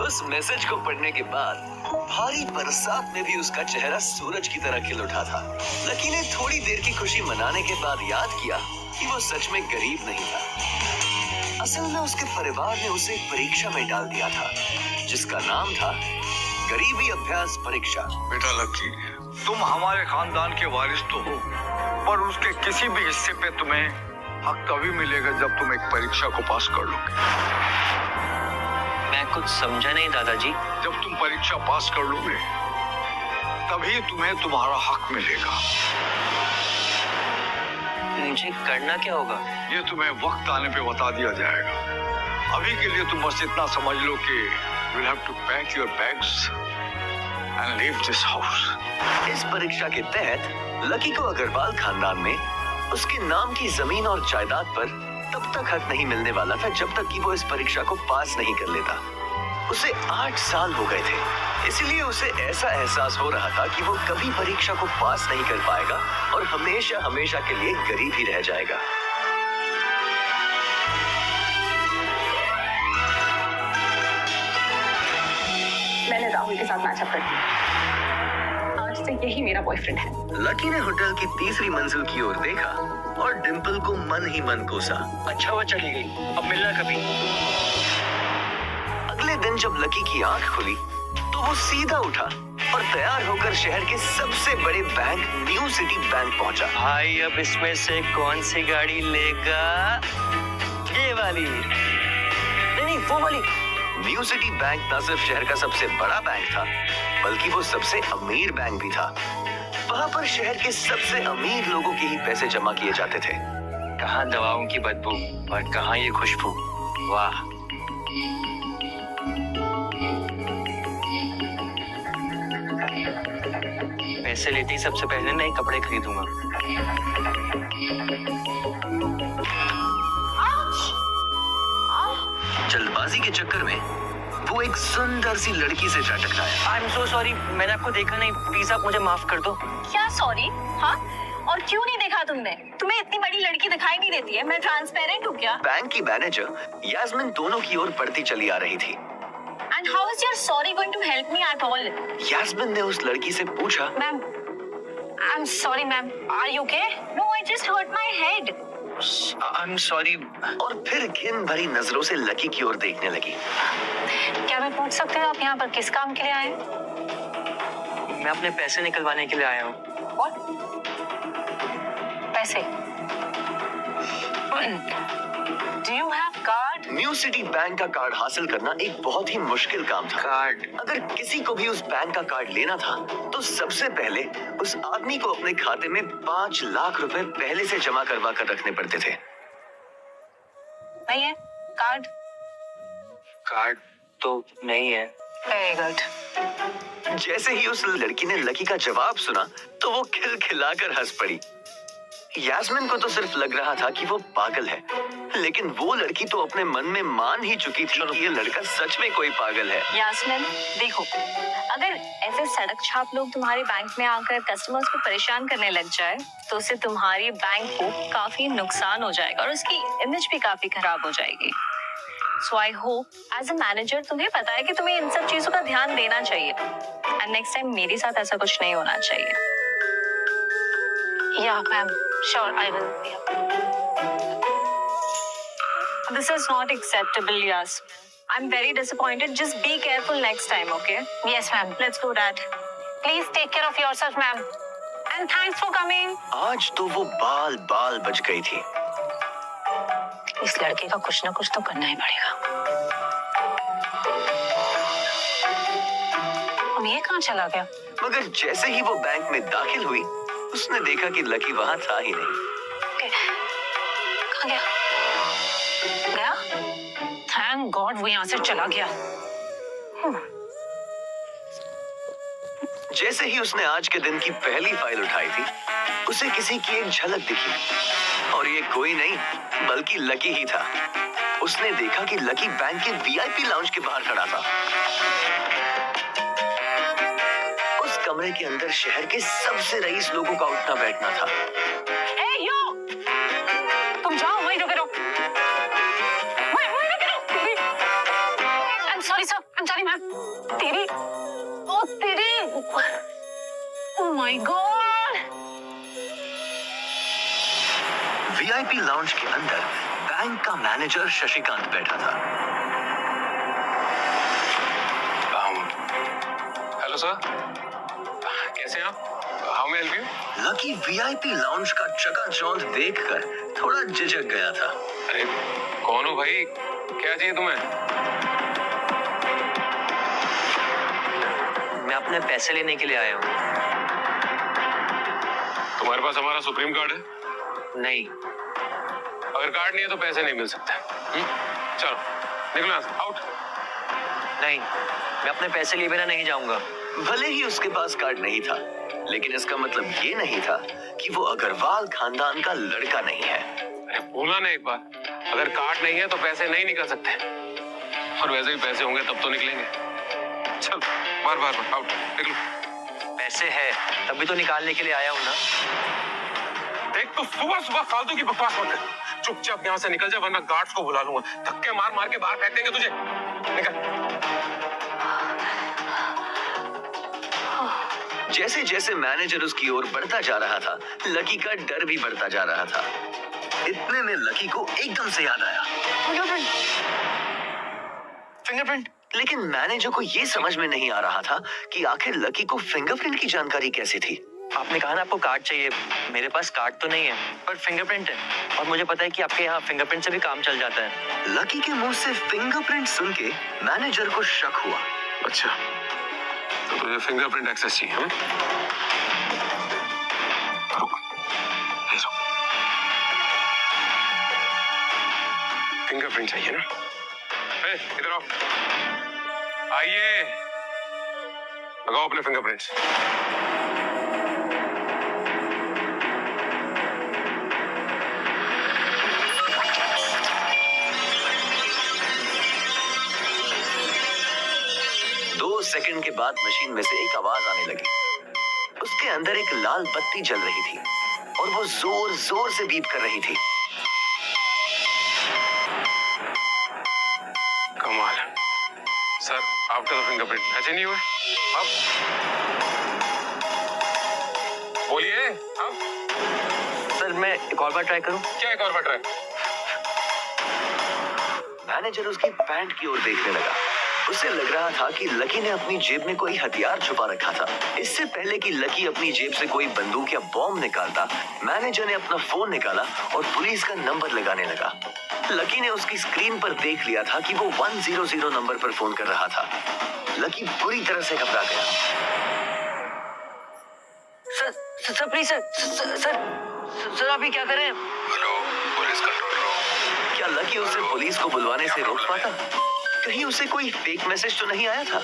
उस मैसेज को पढ़ने के बाद भारी बरसात में भी उसका चेहरा सूरज की तरह खिल उठा था। लकी ने थोड़ी देर की खुशी मनाने के बाद याद किया कि वो सच में गरीब नहीं था। असल में उसके परिवार ने उसे एक परीक्षा में डाल दिया था जिसका नाम था गरीबी अभ्यास परीक्षा। बेटा लकी, तुम हमारे खानदान के वारिस तो हो, पर उसके किसी भी हिस्से पे तुम्हें हक तभी मिलेगा जब तुम एक परीक्षा को पास कर लोगे। मैं कुछ समझा नहीं दादाजी। जब तुम परीक्षा पास कर लोगे तभी तुम्हें तुम्हारा हक मिलेगा। मुझे करना क्या होगा? ये तुम्हें वक्त आने पे बता दिया जाएगा। अभी के लिए तुम बस इतना समझ लो कि you'll have to pack your bags and leave this house. इस परीक्षा के तहत लकी को अग्रवाल खानदान में उसके नाम की जमीन और जायदाद पर तब तक हक नहीं मिलने वाला था जब तक कि वो इस परीक्षा को पास नहीं कर लेता। उसे 8 साल हो गए थे, इसलिए उसे ऐसा एहसास हो रहा था कि वो कभी परीक्षा को पास नहीं कर पाएगा और हमेशा हमेशा के लिए गरीब ही रह जाएगा। मैंने राहुल के साथ मैचअप कर दिया। आज से यही मेरा बॉयफ्रेंड है। लकी ने होटल की तीसरी मंजिल की ओर देखा और डिंपल को मन ही मन कोसा। अच्छा वो चली गई, अब मिलना कभी। अगले दिन जब लकी की आंख खुली तो वो सीधा उठा और तैयार होकर शहर के सबसे बड़े बैंक न्यू सिटी बैंक पहुंचा। भाई अब इसमें से कौन सी गाड़ी लेगा? ये वाली? नहीं, वो वाली। न्यू सिटी बैंक न सिर्फ शहर का सबसे बड़ा बैंक था बल्कि वो सबसे अमीर बैंक भी था। वहाँ पर शहर के सबसे अमीर लोगों के ही पैसे जमा किए जाते थे। कहाँ दवाओं की बदबू और कहाँ ये खुशबू। वाह। पैसे लेते ही सबसे पहले नए कपड़े खरीदूंगा। जल्दबाजी के चक्कर में वो एक सुंदर सी लड़की से जा टकराया। आई एम सो सॉरी, मैंने आपको देखा नहीं, प्लीज आप मुझे माफ कर दो। क्या सॉरी? हाँ, और क्यों नहीं देखा तुमने? तुम्हें इतनी बड़ी लड़की दिखाई नहीं देती है? मैं ट्रांसपेरेंट हूँ क्या? बैंक की मैनेजर यास्मीन दोनों की ओर बढ़ती चली आ रही थी। And how is your sorry going to help me at all? Yasmin ने उस लड़की से पूछा। Ma'am, I'm sorry ma'am, are you okay? No, I just hurt my head. I am sorry. और फिर घिन भरी नजरों से लकी की ओर देखने लगी। क्या मैं पूछ सकती हूँ आप यहाँ पर किस काम के लिए आए हैं? मैं अपने पैसे निकलवाने के लिए आया हूँ। What? पैसे? Do you have card? New city bank का कार्ड हासिल करना एक बहुत ही मुश्किल काम था। कार्ड? अगर किसी को भी उस बैंक का कार्ड लेना था तो सबसे पहले उस आदमी को अपने खाते में 5 लाख रुपए पहले से जमा करवा कर रखने पड़ते थे। नहीं है कार्ड? कार्ड तो नहीं है। Very good. जैसे ही उस लड़की ने लकी का जवाब सुना तो वो खिलखिलाकर हंस पड़ी। यास्मीन को तो सिर्फ लग रहा था कि वो पागल है, लेकिन वो लड़की तो अपने मन में मान ही चुकी थी कि ये लड़का सच में कोई पागल है। यास्मीन देखो, अगर ऐसे सड़क छाप लोग तुम्हारे बैंक में आकर कस्टमर्स को परेशान करने लग जाए तो उससे तुम्हारी बैंक को काफी नुकसान हो जाएगा और उसकी इमेज भी काफी खराब हो जाएगी। So I hope as a manager तुम्हें पता है कि तुम्हें इन सब चीजों का ध्यान देना चाहिए एंड नेक्स्ट टाइम मेरे साथ ऐसा कुछ नहीं होना चाहिए। या ma'am, sure I will. This is not acceptable, Yasmin. I'm very disappointed. Just be careful next time, okay? Yes, ma'am. Let's do that. Please take care of yourself, ma'am. And thanks for coming. आज तो वो बाल बाल बच गई थी। इस लड़के का कुछ ना कुछ तो करना ही पड़ेगा। अब ये कहाँ चला गया? मगर जैसे ही वो बैंक में दाखिल हुई उसने देखा कि लकी वहां था ही नहीं। कहाँ गया? गया? थैंक गॉड वो यहाँ से चला गया। जैसे ही उसने आज के दिन की पहली फाइल उठाई थी उसे किसी की एक झलक दिखी और ये कोई नहीं बल्कि लकी ही था। उसने देखा कि लकी बैंक के वीआईपी लाउंज के बाहर खड़ा था। उस कमरे के अंदर शहर के सबसे रईस लोगों का उठना बैठना था। Hey, yo! तुम जाओ वहीं रुके रहो। I'm sorry sir, I'm कर्मचारी मैम, तेरी oh my God. VIP lounge के अंदर बैंक का मैनेजर शशिकांत बैठा था। हेलो सर, कैसे हैं आप? How may help you? Lucky VIP lounge का चकाचौंध देखकर थोड़ा झिझक गया था। अरे कौन हो भाई, क्या चाहिए तुम्हें? मैं अपने पैसे लेने के लिए आया हूँ। तुम्हारे पास हमारा सुप्रीम कार्ड है? नहीं, अगर कार्ड नहीं है तो पैसे नहीं मिल सकते। चलो निकलो यहाँ से, आउट। नहीं, मैं अपने पैसे लिए बिना नहीं जाऊंगा। भले ही उसके पास कार्ड नहीं था, लेकिन इसका मतलब ये नहीं था कि वो अग्रवाल खानदान का लड़का नहीं है। अरे बोला ना एक बार, अगर कार्ड नहीं है तो पैसे नहीं निकल सकते, और वैसे भी पैसे होंगे तब तो निकलेंगे। चल बार बार आउट, निकलो। पैसे है तभी तो निकालने के लिए आया हूँ ना। देख तो सुबह सुबह फालतू की बकवास मत कर, चुपचाप यहाँ से निकल जा वरना गार्ड्स को बुला लूंगा, धक्के मार मार के बाहर फेंक देंगे तुझे। निकल। जैसे जैसे मैनेजर उसकी ओर बढ़ता जा रहा था, लकी का डर भी बढ़ता जा रहा था। इतने में लकी को एकदम से याद आया, फिंगरप्रिंट। लेकिन मैनेजर को यह समझ में नहीं आ रहा था कि आखिर लकी को फिंगरप्रिंट की जानकारी कैसे थी। आपने कहा ना आपको कार्ड चाहिए, मेरे पास कार्ड तो नहीं है पर फिंगरप्रिंट है, और मुझे पता है कि आपके यहाँ फिंगरप्रिंट से भी काम चल जाता है। लकी के मुंह से फिंगरप्रिंट सुन के मैनेजर को शक हुआ। अच्छा, तो तुझे फिंगरप्रिंट एक्सेस चाहिए? रुक, ये लो। फिंगरप्रिंट चाहिए ना? इधर आओ, आइए, लगाओ अपने फिंगरप्रिंट्स। सेकंड के बाद मशीन में से एक आवाज आने लगी। उसके अंदर एक लाल बत्ती जल रही थी और वो जोर जोर से बीप कर रही थी। कमाल। सर, आफ्टर द फिंगरप्रिंट ऐसे नहीं हुए? अब बोलिए। अब सर मैं एक और बार ट्राई करूं? क्या एक और बार ट्राई? मैनेजर उसकी पैंट की ओर देखने लगा। उसे लग रहा था कि लकी ने अपनी जेब में कोई हथियार छुपा रखा था। इससे पहले कि लकी अपनी जेब से कोई बंदूक या बॉम्ब निकालता, मैनेजर ने अपना फोन निकाला और पुलिस का नंबर लगाने लगा। लकी ने उसकी स्क्रीन पर देख लिया था कि वो 100 नंबर पर फोन कर रहा था। लकी बुरी तरह से घबरा गया। सर प्लीज सर आप ये क्या कर रहे हैं? Hello, police control room. क्या लकी उसे पुलिस को बुलवाने से रोक पाता? कहीं उसे कोई फेक मैसेज तो नहीं आया था?